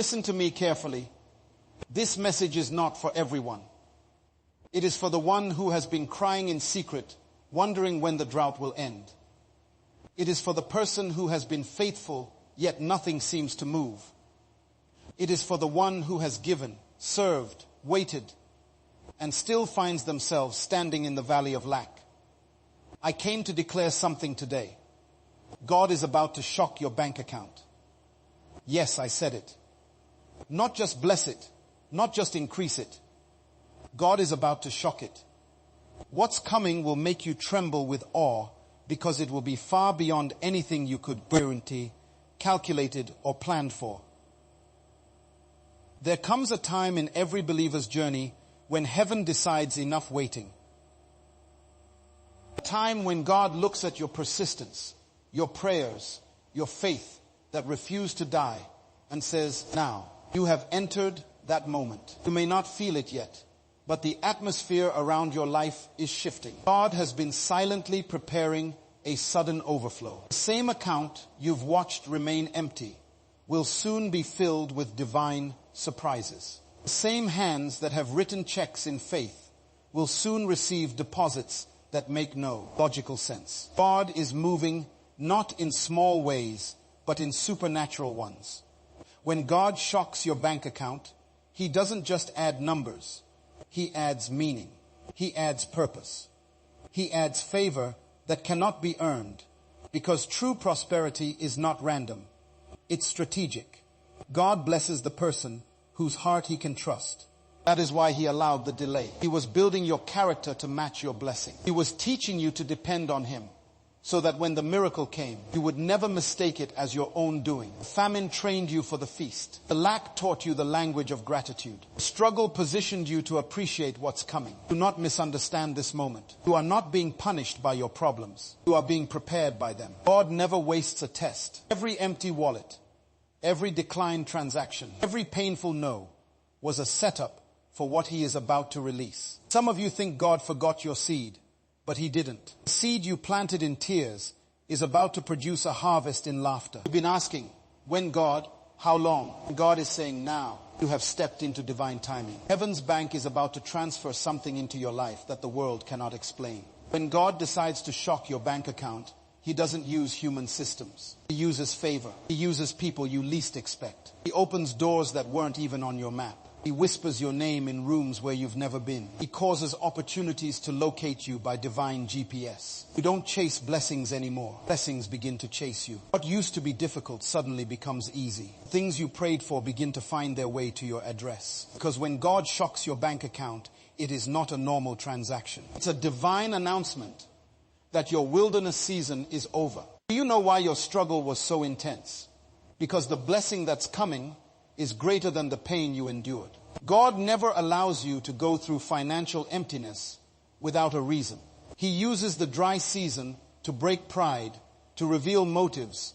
Listen to me carefully. This message is not for everyone. It is for the one who has been crying in secret, wondering when the drought will end. It is for the person who has been faithful, yet nothing seems to move. It is for the one who has given, served, waited, and still finds themselves standing in the valley of lack. I came to declare something today. God is about to shock your bank account. Yes, I said it. Not just bless it, not just increase it. God is about to shock it. What's coming will make you tremble with awe because it will be far beyond anything you could guarantee, calculated, or planned for. There comes a time in every believer's journey when heaven decides enough waiting. A time when God looks at your persistence, your prayers, your faith that refuse to die and says, now, you have entered that moment. You may not feel it yet, but the atmosphere around your life is shifting. God has been silently preparing a sudden overflow. The same account you've watched remain empty will soon be filled with divine surprises. The same hands that have written checks in faith will soon receive deposits that make no logical sense. God is moving not in small ways, but in supernatural ones. When God shocks your bank account, He doesn't just add numbers. He adds meaning. He adds purpose. He adds favor that cannot be earned, because true prosperity is not random. It's strategic. God blesses the person whose heart He can trust. That is why He allowed the delay. He was building your character to match your blessing. He was teaching you to depend on Him, so that when the miracle came, you would never mistake it as your own doing. The famine trained you for the feast. The lack taught you the language of gratitude. The struggle positioned you to appreciate what's coming. Do not misunderstand this moment. You are not being punished by your problems. You are being prepared by them. God never wastes a test. Every empty wallet, every declined transaction, every painful no was a setup for what He is about to release. Some of you think God forgot your seed. But He didn't. The seed you planted in tears is about to produce a harvest in laughter. You've been asking, when God, how long? And God is saying, now. You have stepped into divine timing. Heaven's bank is about to transfer something into your life that the world cannot explain. When God decides to shock your bank account, He doesn't use human systems. He uses favor. He uses people you least expect. He opens doors that weren't even on your map. He whispers your name in rooms where you've never been. He causes opportunities to locate you by divine GPS. You don't chase blessings anymore. Blessings begin to chase you. What used to be difficult suddenly becomes easy. Things you prayed for begin to find their way to your address. Because when God shocks your bank account, it is not a normal transaction. It's a divine announcement that your wilderness season is over. Do you know why your struggle was so intense? Because the blessing that's coming is greater than the pain you endured. God never allows you to go through financial emptiness without a reason. He uses the dry season to break pride, to reveal motives,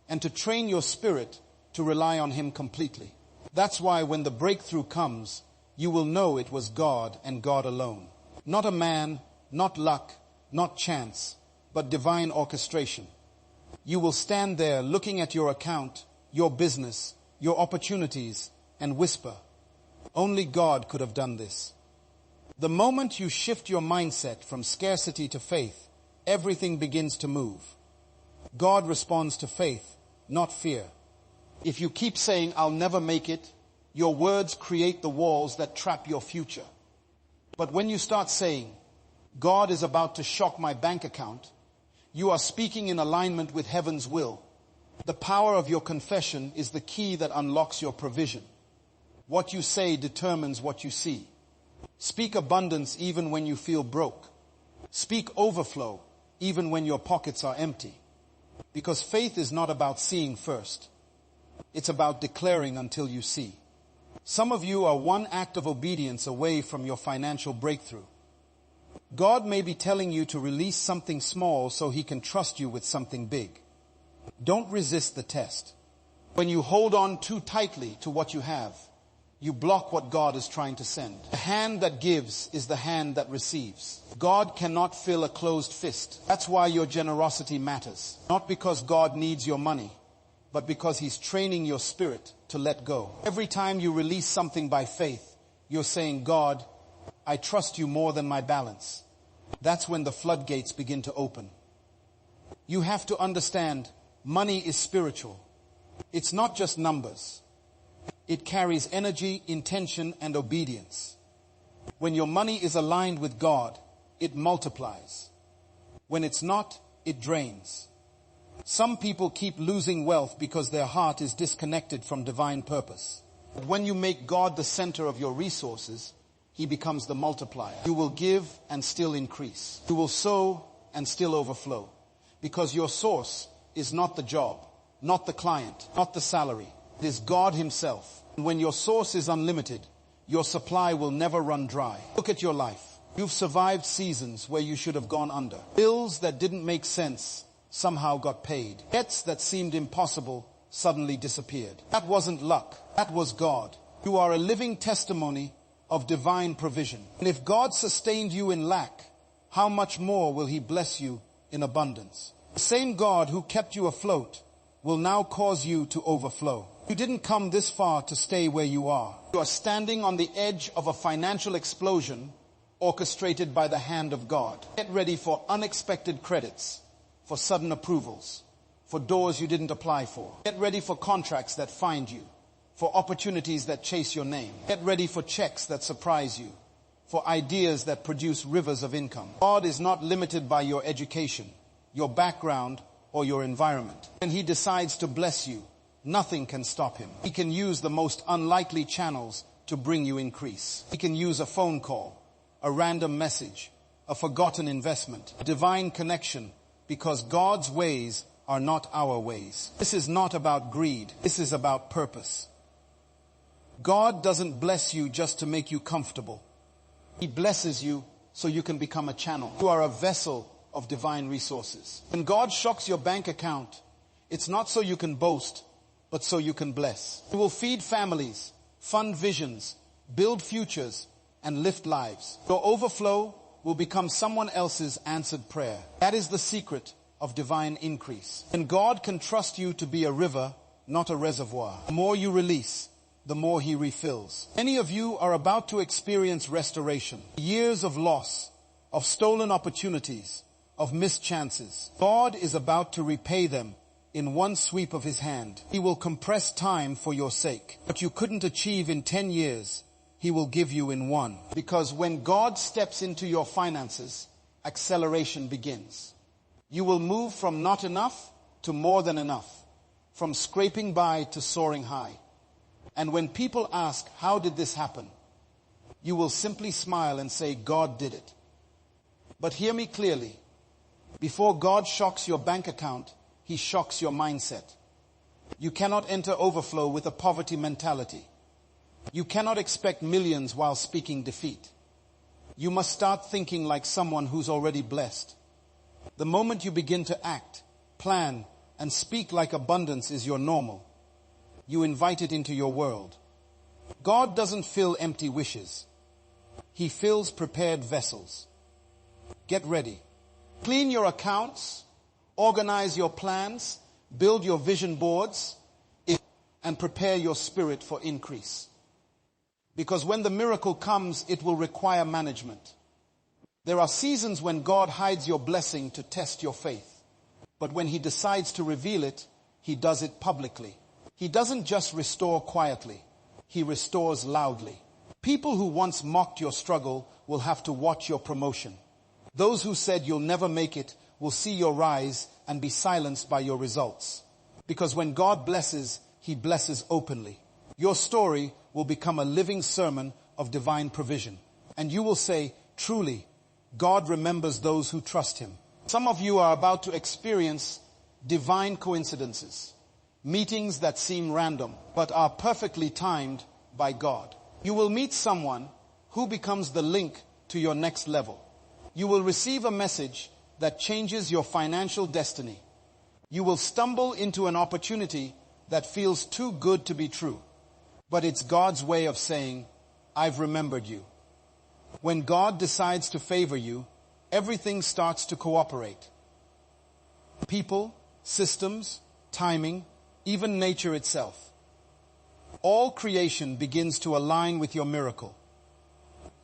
and to train your spirit to rely on Him completely. That's why when the breakthrough comes, you will know it was God and God alone. Not a man, not luck, not chance, but divine orchestration. You will stand there looking at your account, your business, your opportunities, and whisper, only God could have done this. The moment you shift your mindset from scarcity to faith, everything begins to move. God responds to faith, not fear. If you keep saying, I'll never make it, your words create the walls that trap your future. But when you start saying, God is about to shock my bank account, you are speaking in alignment with heaven's will. The power of your confession is the key that unlocks your provision. What you say determines what you see. Speak abundance even when you feel broke. Speak overflow even when your pockets are empty. Because faith is not about seeing first. It's about declaring until you see. Some of you are one act of obedience away from your financial breakthrough. God may be telling you to release something small so He can trust you with something big. Don't resist the test. When you hold on too tightly to what you have, you block what God is trying to send. The hand that gives is the hand that receives. God cannot fill a closed fist. That's why your generosity matters. Not because God needs your money, but because He's training your spirit to let go. Every time you release something by faith, you're saying, God, I trust you more than my balance. That's when the floodgates begin to open. You have to understand, money is spiritual. It's not just numbers. It carries energy, intention, and obedience. When your money is aligned with God, it multiplies. When it's not, it drains. Some people keep losing wealth because their heart is disconnected from divine purpose. But when you make God the center of your resources, He becomes the multiplier. You will give and still increase. You will sow and still overflow. Because your source is not the job, not the client, not the salary. It is God Himself. And when your source is unlimited, your supply will never run dry. Look at your life. You've survived seasons where you should have gone under. Bills that didn't make sense somehow got paid. Debts that seemed impossible suddenly disappeared. That wasn't luck. That was God. You are a living testimony of divine provision. And if God sustained you in lack, how much more will He bless you in abundance? The same God who kept you afloat will now cause you to overflow. You didn't come this far to stay where you are. You are standing on the edge of a financial explosion orchestrated by the hand of God. Get ready for unexpected credits, for sudden approvals, for doors you didn't apply for. Get ready for contracts that find you, for opportunities that chase your name. Get ready for checks that surprise you, for ideas that produce rivers of income. God is not limited by your education, your background, or your environment. When He decides to bless you, nothing can stop Him. He can use the most unlikely channels to bring you increase. He can use a phone call, a random message, a forgotten investment, a divine connection, because God's ways are not our ways. This is not about greed. This is about purpose. God doesn't bless you just to make you comfortable. He blesses you so you can become a channel. You are a vessel of divine resources. When God shocks your bank account, it's not so you can boast, but so you can bless. You will feed families, fund visions, build futures, and lift lives. Your overflow will become someone else's answered prayer. That is the secret of divine increase. And God can trust you to be a river, not a reservoir. The more you release, the more He refills. Many of you are about to experience restoration. Years of loss, of stolen opportunities, of missed chances. God is about to repay them in one sweep of His hand. He will compress time for your sake. What you couldn't achieve in 10 years, He will give you in one. Because when God steps into your finances, acceleration begins. You will move from not enough to more than enough. From scraping by to soaring high. And when people ask, how did this happen? You will simply smile and say, God did it. But hear me clearly. Before God shocks your bank account, He shocks your mindset. You cannot enter overflow with a poverty mentality. You cannot expect millions while speaking defeat. You must start thinking like someone who's already blessed. The moment you begin to act, plan, and speak like abundance is your normal, you invite it into your world. God doesn't fill empty wishes. He fills prepared vessels. Get ready. Clean your accounts, organize your plans, build your vision boards, and prepare your spirit for increase. Because when the miracle comes, it will require management. There are seasons when God hides your blessing to test your faith. But when He decides to reveal it, He does it publicly. He doesn't just restore quietly. He restores loudly. People who once mocked your struggle will have to watch your promotion. Those who said you'll never make it will see your rise and be silenced by your results. Because when God blesses, He blesses openly. Your story will become a living sermon of divine provision. And you will say, truly, God remembers those who trust Him. Some of you are about to experience divine coincidences. Meetings that seem random, but are perfectly timed by God. You will meet someone who becomes the link to your next level. You will receive a message that changes your financial destiny. You will stumble into an opportunity that feels too good to be true. But it's God's way of saying, I've remembered you. When God decides to favor you, everything starts to cooperate. People, systems, timing, even nature itself. All creation begins to align with your miracle.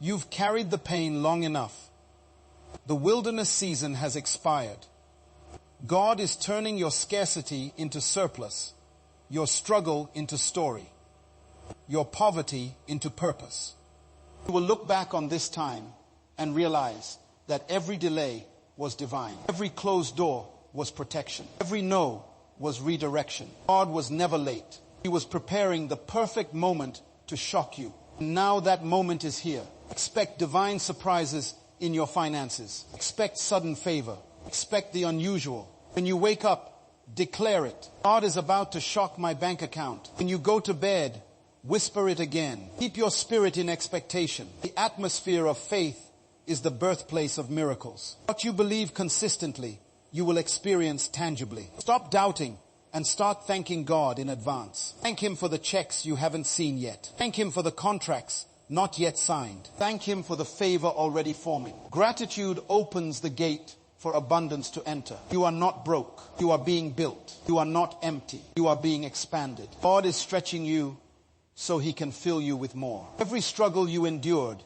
You've carried the pain long enough. The wilderness season has expired. God is turning your scarcity into surplus, your struggle into story, your poverty into purpose. You will look back on this time and realize that every delay was divine. Every closed door was protection. Every no was redirection. God was never late. He was preparing the perfect moment to shock you. Now that moment is here. Expect divine surprises in your finances. Expect sudden favor. Expect the unusual. When you wake up, declare it. God is about to shock my bank account. When you go to bed, whisper it again. Keep your spirit in expectation. The atmosphere of faith is the birthplace of miracles. What you believe consistently, you will experience tangibly. Stop doubting and start thanking God in advance. Thank Him for the checks you haven't seen yet. Thank Him for the contracts not yet signed. Thank Him for the favor already forming. Gratitude opens the gate for abundance to enter. You are not broke. You are being built. You are not empty. You are being expanded. God is stretching you so He can fill you with more. Every struggle you endured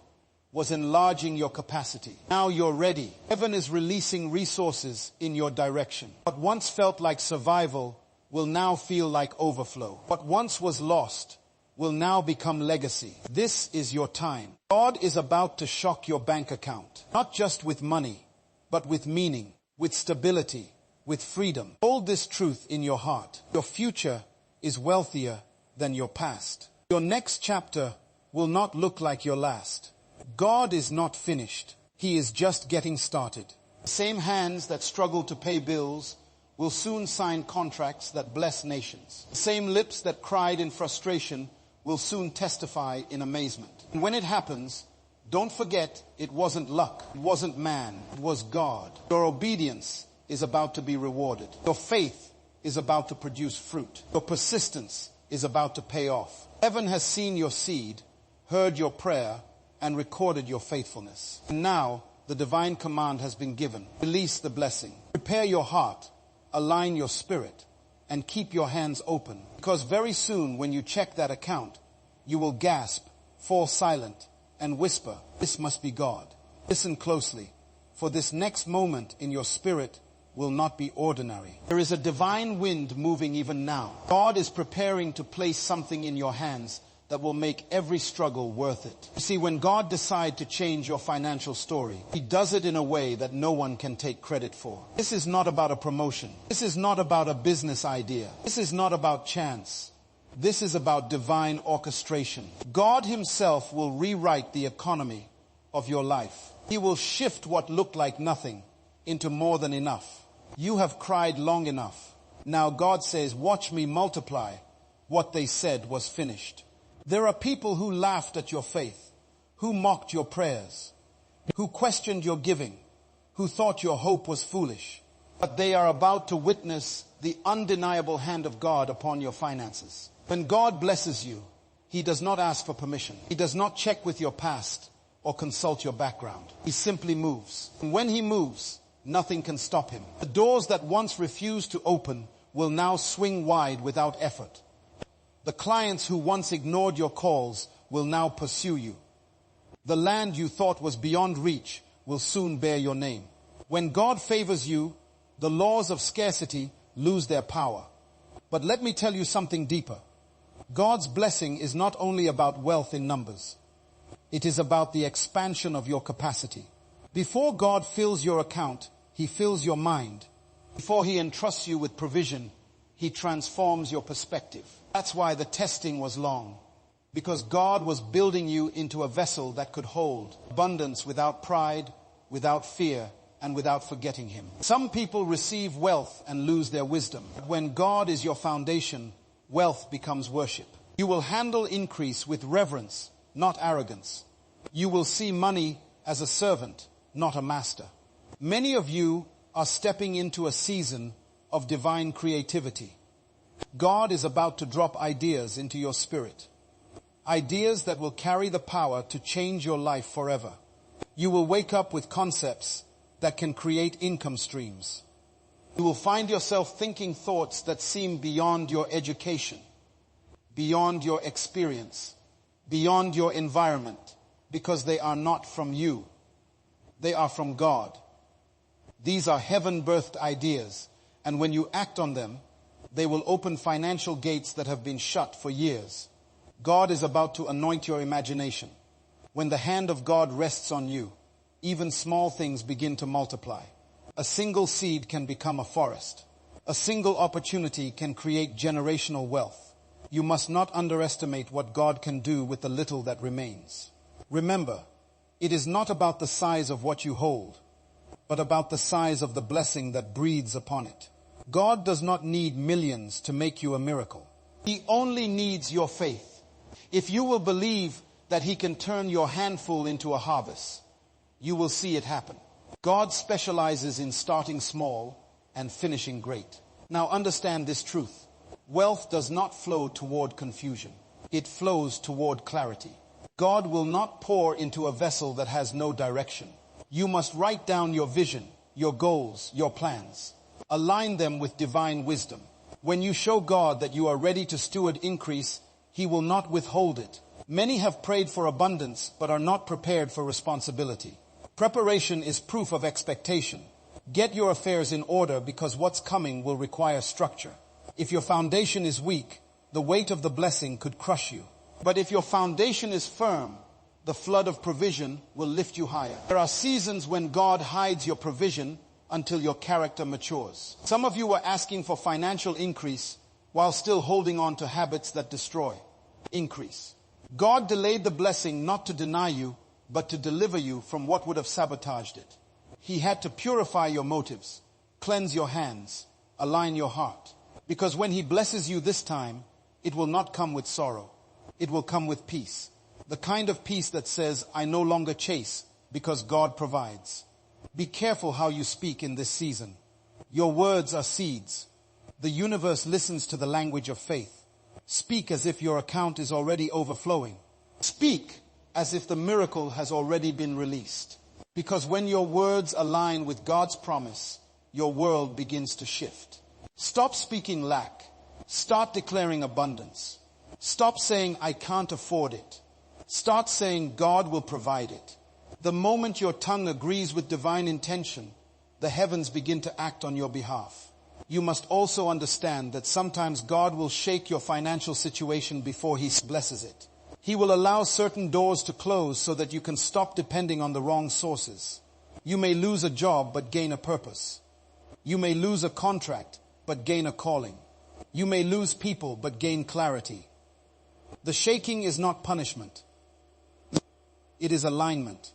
was enlarging your capacity. Now you're ready. Heaven is releasing resources in your direction. What once felt like survival will now feel like overflow. What once was lost will now become legacy. This is your time. God is about to shock your bank account, not just with money, but with meaning, with stability, with freedom. Hold this truth in your heart. Your future is wealthier than your past. Your next chapter will not look like your last. God is not finished. He is just getting started. The same hands that struggle to pay bills will soon sign contracts that bless nations. The same lips that cried in frustration will soon testify in amazement. And when it happens, don't forget it wasn't luck, it wasn't man, it was God. Your obedience is about to be rewarded. Your faith is about to produce fruit. Your persistence is about to pay off. Heaven has seen your seed, heard your prayer, and recorded your faithfulness. And now the divine command has been given. Release the blessing. Prepare your heart, align your spirit, and keep your hands open. Because very soon when you check that account, you will gasp, fall silent, and whisper, "This must be God." Listen closely, for this next moment in your spirit will not be ordinary. There is a divine wind moving even now. God is preparing to place something in your hands that will make every struggle worth it. You see, when God decides to change your financial story, He does it in a way that no one can take credit for. This is not about a promotion. This is not about a business idea. This is not about chance. This is about divine orchestration. God Himself will rewrite the economy of your life. He will shift what looked like nothing into more than enough. You have cried long enough. Now God says, "Watch me multiply what they said was finished." There are people who laughed at your faith, who mocked your prayers, who questioned your giving, who thought your hope was foolish. But they are about to witness the undeniable hand of God upon your finances. When God blesses you, He does not ask for permission. He does not check with your past or consult your background. He simply moves. And when He moves, nothing can stop Him. The doors that once refused to open will now swing wide without effort. The clients who once ignored your calls will now pursue you. The land you thought was beyond reach will soon bear your name. When God favors you, the laws of scarcity lose their power. But let me tell you something deeper. God's blessing is not only about wealth in numbers. It is about the expansion of your capacity. Before God fills your account, He fills your mind. Before He entrusts you with provision, He transforms your perspective. That's why the testing was long. Because God was building you into a vessel that could hold abundance without pride, without fear, and without forgetting Him. Some people receive wealth and lose their wisdom. But when God is your foundation, wealth becomes worship. You will handle increase with reverence, not arrogance. You will see money as a servant, not a master. Many of you are stepping into a season of divine creativity. God is about to drop ideas into your spirit. Ideas that will carry the power to change your life forever. You will wake up with concepts that can create income streams. You will find yourself thinking thoughts that seem beyond your education, beyond your experience, beyond your environment, because they are not from you. They are from God. These are heaven-birthed ideas, and when you act on them, they will open financial gates that have been shut for years. God is about to anoint your imagination. When the hand of God rests on you, even small things begin to multiply. A single seed can become a forest. A single opportunity can create generational wealth. You must not underestimate what God can do with the little that remains. Remember, it is not about the size of what you hold, but about the size of the blessing that breathes upon it. God does not need millions to make you a miracle. He only needs your faith. If you will believe that He can turn your handful into a harvest, you will see it happen. God specializes in starting small and finishing great. Now understand this truth. Wealth does not flow toward confusion. It flows toward clarity. God will not pour into a vessel that has no direction. You must write down your vision, your goals, your plans. Align them with divine wisdom. When you show God that you are ready to steward increase, He will not withhold it. Many have prayed for abundance but are not prepared for responsibility. Preparation is proof of expectation. Get your affairs in order because what's coming will require structure. If your foundation is weak, the weight of the blessing could crush you. But if your foundation is firm, the flood of provision will lift you higher. There are seasons when God hides your provision until your character matures. Some of you are asking for financial increase while still holding on to habits that destroy increase. God delayed the blessing not to deny you, but to deliver you from what would have sabotaged it. He had to purify your motives, cleanse your hands, align your heart. Because when He blesses you this time, it will not come with sorrow. It will come with peace. The kind of peace that says, I no longer chase because God provides. Be careful how you speak in this season. Your words are seeds. The universe listens to the language of faith. Speak as if your account is already overflowing. Speak as if the miracle has already been released. Because when your words align with God's promise, your world begins to shift. Stop speaking lack. Start declaring abundance. Stop saying, I can't afford it. Start saying, God will provide it. The moment your tongue agrees with divine intention, the heavens begin to act on your behalf. You must also understand that sometimes God will shake your financial situation before He blesses it. He will allow certain doors to close so that you can stop depending on the wrong sources. You may lose a job but gain a purpose. You may lose a contract but gain a calling. You may lose people but gain clarity. The shaking is not punishment. It is alignment.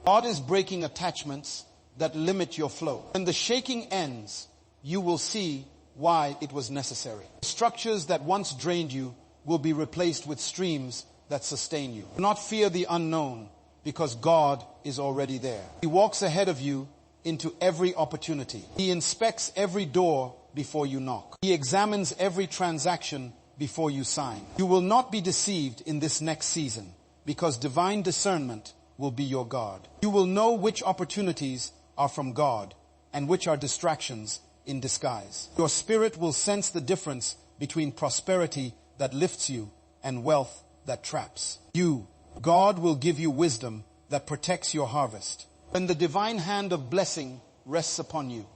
God is breaking attachments that limit your flow. When the shaking ends, you will see why it was necessary. Structures that once drained you will be replaced with streams that sustain you. Do not fear the unknown because God is already there. He walks ahead of you into every opportunity. He inspects every door before you knock. He examines every transaction before you sign. You will not be deceived in this next season because divine discernment will be your guard. You will know which opportunities are from God and which are distractions in disguise. Your spirit will sense the difference between prosperity that lifts you and wealth that traps you. God will give you wisdom that protects your harvest. When the divine hand of blessing rests upon you,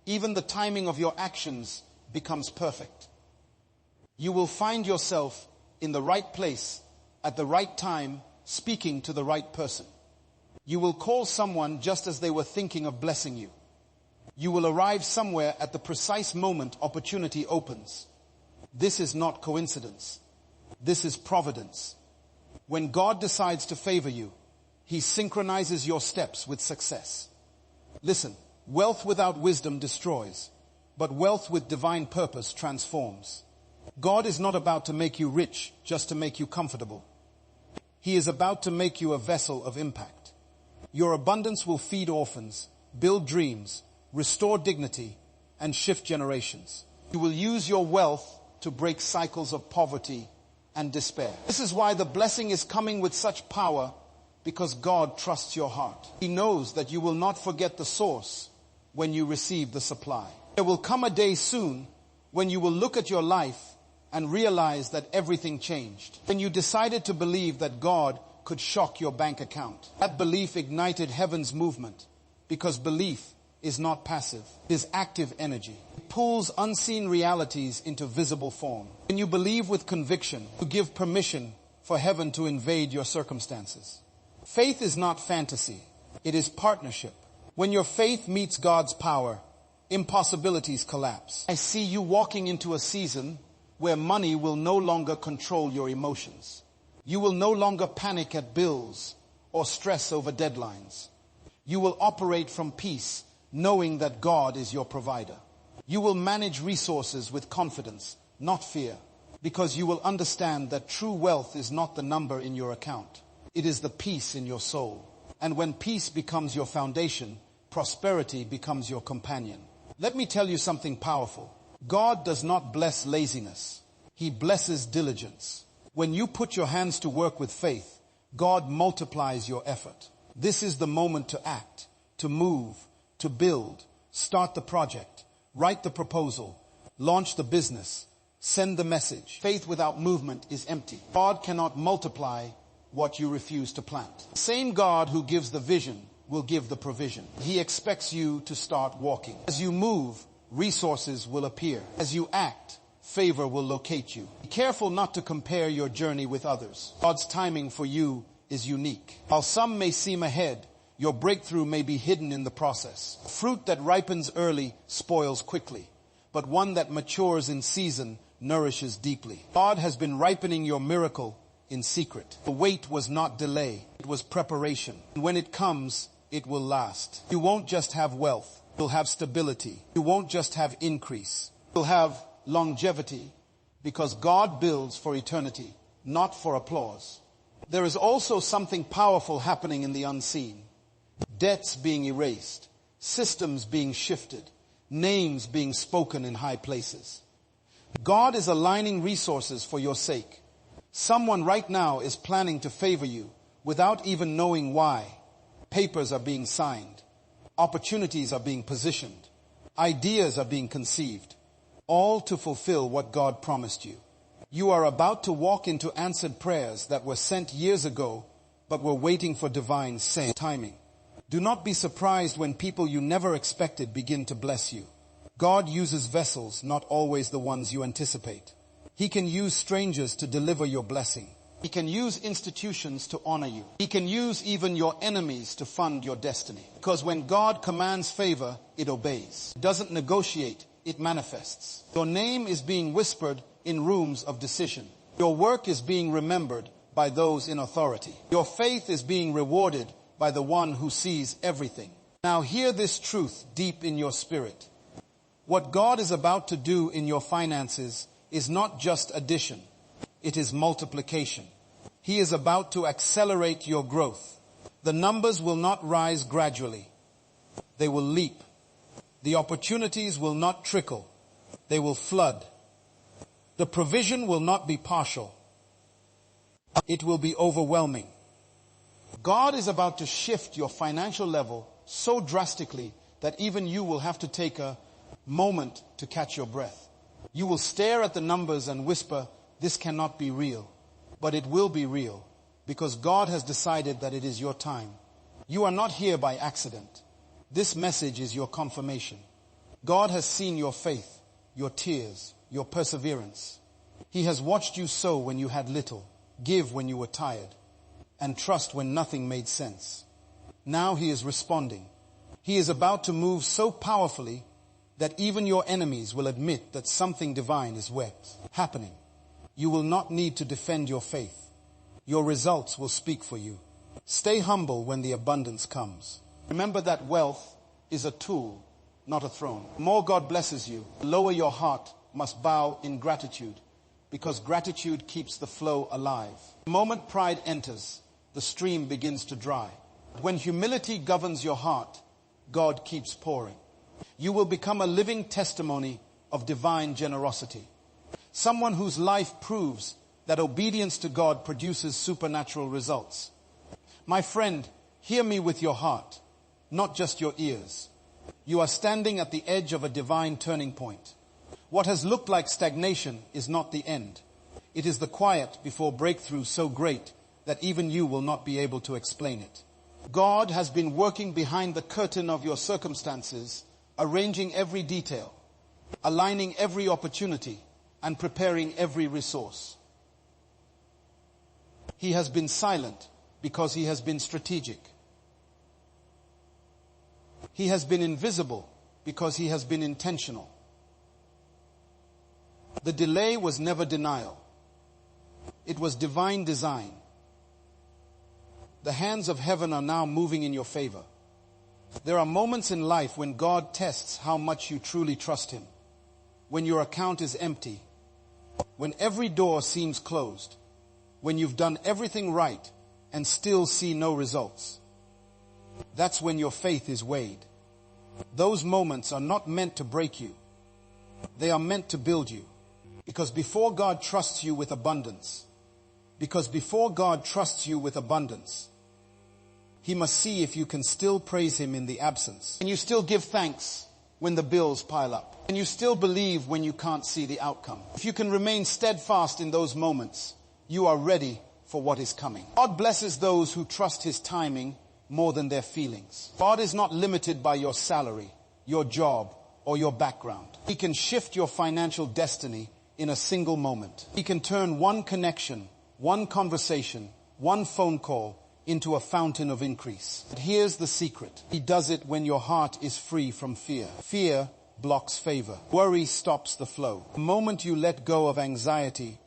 even the timing of your actions becomes perfect. You will find yourself in the right place at the right time, speaking to the right person. You will call someone just as they were thinking of blessing you. You will arrive somewhere at the precise moment opportunity opens. This is not coincidence. This is providence. When God decides to favor you, He synchronizes your steps with success. Listen, wealth without wisdom destroys, but wealth with divine purpose transforms. God is not about to make you rich just to make you comfortable. He is about to make you a vessel of impact. Your abundance will feed orphans, build dreams, restore dignity, and shift generations. You will use your wealth to break cycles of poverty and despair. This is why the blessing is coming with such power, because God trusts your heart. He knows that you will not forget the source when you receive the supply. There will come a day soon when you will look at your life and realize that everything changed. When you decided to believe that God could shock your bank account. That belief ignited heaven's movement, because belief is not passive. It is active energy. It pulls unseen realities into visible form. When you believe with conviction, you give permission for heaven to invade your circumstances. Faith is not fantasy. It is partnership. When your faith meets God's power, impossibilities collapse. I see you walking into a season where money will no longer control your emotions. You will no longer panic at bills or stress over deadlines. You will operate from peace, knowing that God is your provider. You will manage resources with confidence, not fear, because you will understand that true wealth is not the number in your account. It is the peace in your soul. And when peace becomes your foundation, prosperity becomes your companion. Let me tell you something powerful. God does not bless laziness. He blesses diligence. When you put your hands to work with faith, God multiplies your effort. This is the moment to act, to move, to build, start the project, write the proposal, launch the business, send the message. Faith without movement is empty. God cannot multiply what you refuse to plant. The same God who gives the vision will give the provision. He expects you to start walking. As you move, resources will appear. As you act, favor will locate you. Be careful not to compare your journey with others. God's timing for you is unique. While some may seem ahead, your breakthrough may be hidden in the process. Fruit that ripens early spoils quickly, but one that matures in season nourishes deeply. God has been ripening your miracle in secret. The wait was not delay, it was preparation. And when it comes, it will last. You won't just have wealth, you'll have stability. You won't just have increase, you'll have longevity, because God builds for eternity, not for applause. There is also something powerful happening in the unseen. Debts being erased, systems being shifted, names being spoken in high places. God is aligning resources for your sake. Someone right now is planning to favor you without even knowing why. Papers are being signed. Opportunities are being positioned. Ideas are being conceived, all to fulfill what God promised you. You are about to walk into answered prayers that were sent years ago, but were waiting for divine timing. Do not be surprised when people you never expected begin to bless you. God uses vessels, not always the ones you anticipate. He can use strangers to deliver your blessing. He can use institutions to honor you. He can use even your enemies to fund your destiny. Because when God commands favor, it obeys. It doesn't negotiate, it manifests. Your name is being whispered in rooms of decision. Your work is being remembered by those in authority. Your faith is being rewarded by the one who sees everything. Now hear this truth deep in your spirit. What God is about to do in your finances is not just addition, it is multiplication. He is about to accelerate your growth. The numbers will not rise gradually. They will leap. The opportunities will not trickle. They will flood. The provision will not be partial. It will be overwhelming. God is about to shift your financial level so drastically that even you will have to take a moment to catch your breath. You will stare at the numbers and whisper, "This cannot be real." But it will be real, because God has decided that it is your time. You are not here by accident. This message is your confirmation. God has seen your faith, your tears, your perseverance. He has watched you sow when you had little, give when you were tired, and trust when nothing made sense. Now He is responding. He is about to move so powerfully that even your enemies will admit that something divine is happening. You will not need to defend your faith. Your results will speak for you. Stay humble when the abundance comes. Remember that wealth is a tool, not a throne. The more God blesses you, the lower your heart must bow in gratitude, because gratitude keeps the flow alive. The moment pride enters, the stream begins to dry. When humility governs your heart, God keeps pouring. You will become a living testimony of divine generosity. Someone whose life proves that obedience to God produces supernatural results. My friend, hear me with your heart, not just your ears. You are standing at the edge of a divine turning point. What has looked like stagnation is not the end. It is the quiet before breakthrough so great that even you will not be able to explain it. God has been working behind the curtain of your circumstances, arranging every detail, aligning every opportunity, and preparing every resource. He has been silent because he has been strategic. He has been invisible because he has been intentional. The delay was never denial. It was divine design. The hands of heaven are now moving in your favor. There are moments in life when God tests how much you truly trust him. When your account is empty. When every door seems closed. When you've done everything right and still see no results. That's when your faith is weighed. Those moments are not meant to break you. They are meant to build you. Because before God trusts you with abundance, he must see if you can still praise him in the absence. Can you still give thanks when the bills pile up? Can you still believe when you can't see the outcome? If you can remain steadfast in those moments, you are ready for what is coming. God blesses those who trust his timing more than their feelings. God is not limited by your salary, your job, or your background. He can shift your financial destiny in a single moment. He can turn one connection, one conversation, one phone call into a fountain of increase. But here's the secret. He does it when your heart is free from fear. Fear blocks favor. Worry stops the flow. The moment you let go of anxiety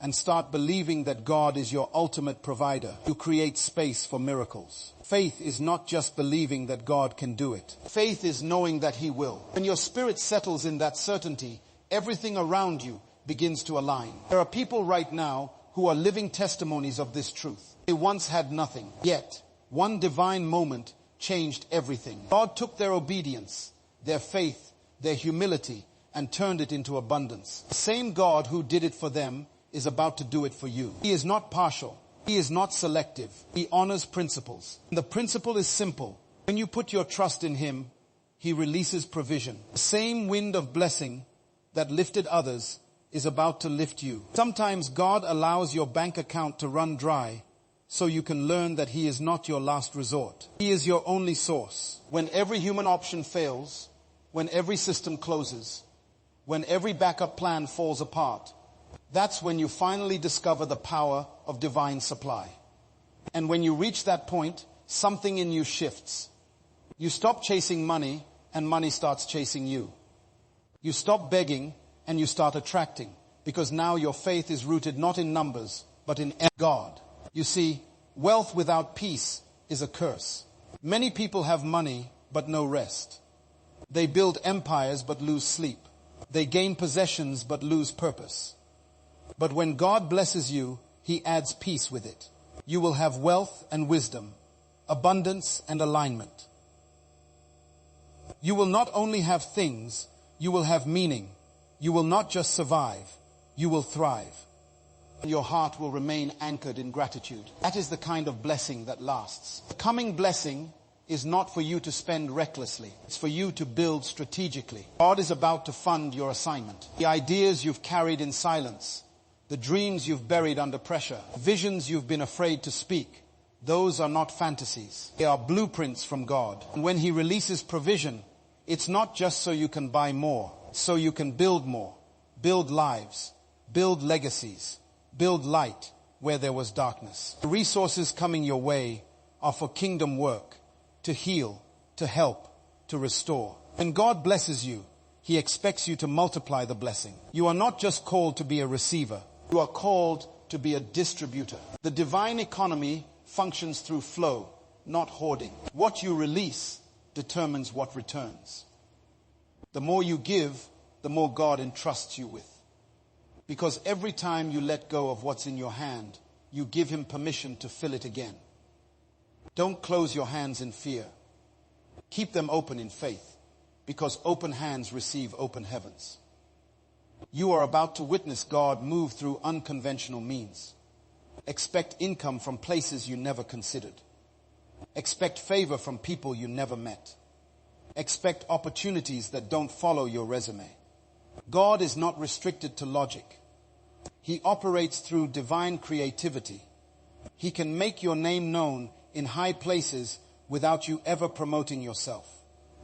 and start believing that God is your ultimate provider, you create space for miracles. Faith is not just believing that God can do it. Faith is knowing that he will. When your spirit settles in that certainty, everything around you begins to align. There are people right now who are living testimonies of this truth. They once had nothing, yet one divine moment changed everything. God took their obedience, their faith, their humility, and turned it into abundance. The same God who did it for them is about to do it for you. He is not partial. He is not selective. He honors principles. And the principle is simple. When you put your trust in him, he releases provision. The same wind of blessing that lifted others is about to lift you. Sometimes God allows your bank account to run dry so you can learn that he is not your last resort. He is your only source. When every human option fails, when every system closes, when every backup plan falls apart, that's when you finally discover the power of divine supply. And when you reach that point, something in you shifts. You stop chasing money and money starts chasing you. You stop begging and you start attracting, because now your faith is rooted not in numbers, but in God. You see, wealth without peace is a curse. Many people have money, but no rest. They build empires, but lose sleep. They gain possessions, but lose purpose. But when God blesses you, he adds peace with it. You will have wealth and wisdom, abundance and alignment. You will not only have things, you will have meaning. You will not just survive, you will thrive. Your heart will remain anchored in gratitude. That is the kind of blessing that lasts. The coming blessing is not for you to spend recklessly. It's for you to build strategically. God is about to fund your assignment. The ideas you've carried in silence, the dreams you've buried under pressure, visions you've been afraid to speak, those are not fantasies. They are blueprints from God. And when he releases provision, it's not just so you can buy more. So you can build more, build lives, build legacies, build light where there was darkness. The resources coming your way are for kingdom work, to heal, to help, to restore. When God blesses you, he expects you to multiply the blessing. You are not just called to be a receiver. You are called to be a distributor. The divine economy functions through flow, not hoarding. What you release determines what returns. The more you give, the more God entrusts you with. Because every time you let go of what's in your hand, you give him permission to fill it again. Don't close your hands in fear. Keep them open in faith, because open hands receive open heavens. You are about to witness God move through unconventional means. Expect income from places you never considered. Expect favor from people you never met. Expect opportunities that don't follow your resume. God is not restricted to logic. He operates through divine creativity. He can make your name known in high places without you ever promoting yourself.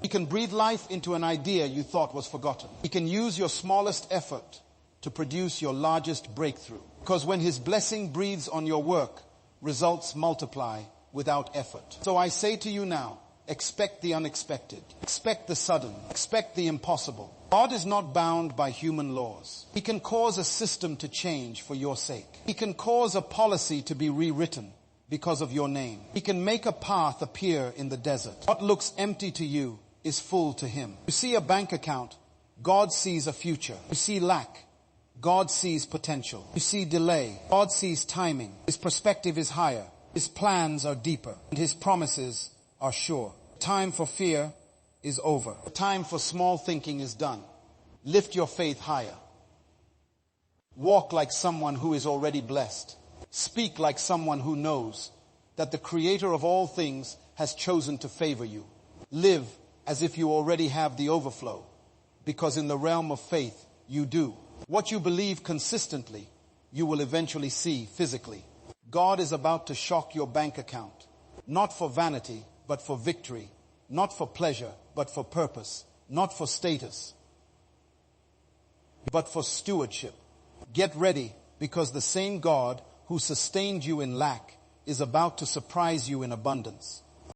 He can breathe life into an idea you thought was forgotten. He can use your smallest effort to produce your largest breakthrough. Because when His blessing breathes on your work, results multiply without effort. So I say to you now, expect the unexpected. Expect the sudden. Expect the impossible. God is not bound by human laws. He can cause a system to change for your sake. He can cause a policy to be rewritten because of your name. He can make a path appear in the desert. What looks empty to you is full to Him. You see a bank account, God sees a future. You see lack, God sees potential. You see delay, God sees timing. His perspective is higher. His plans are deeper. And His promises are sure. Time for fear is over. The time for small thinking is done. Lift your faith higher. Walk like someone who is already blessed. Speak like someone who knows that the Creator of all things has chosen to favor you. Live as if you already have the overflow, because in the realm of faith, you do. What you believe consistently, you will eventually see physically. God is about to shock your bank account, not for vanity, but for victory, not for pleasure, but for purpose, not for status, but for stewardship. Get ready, because the same God who sustained you in lack is about to surprise you in abundance.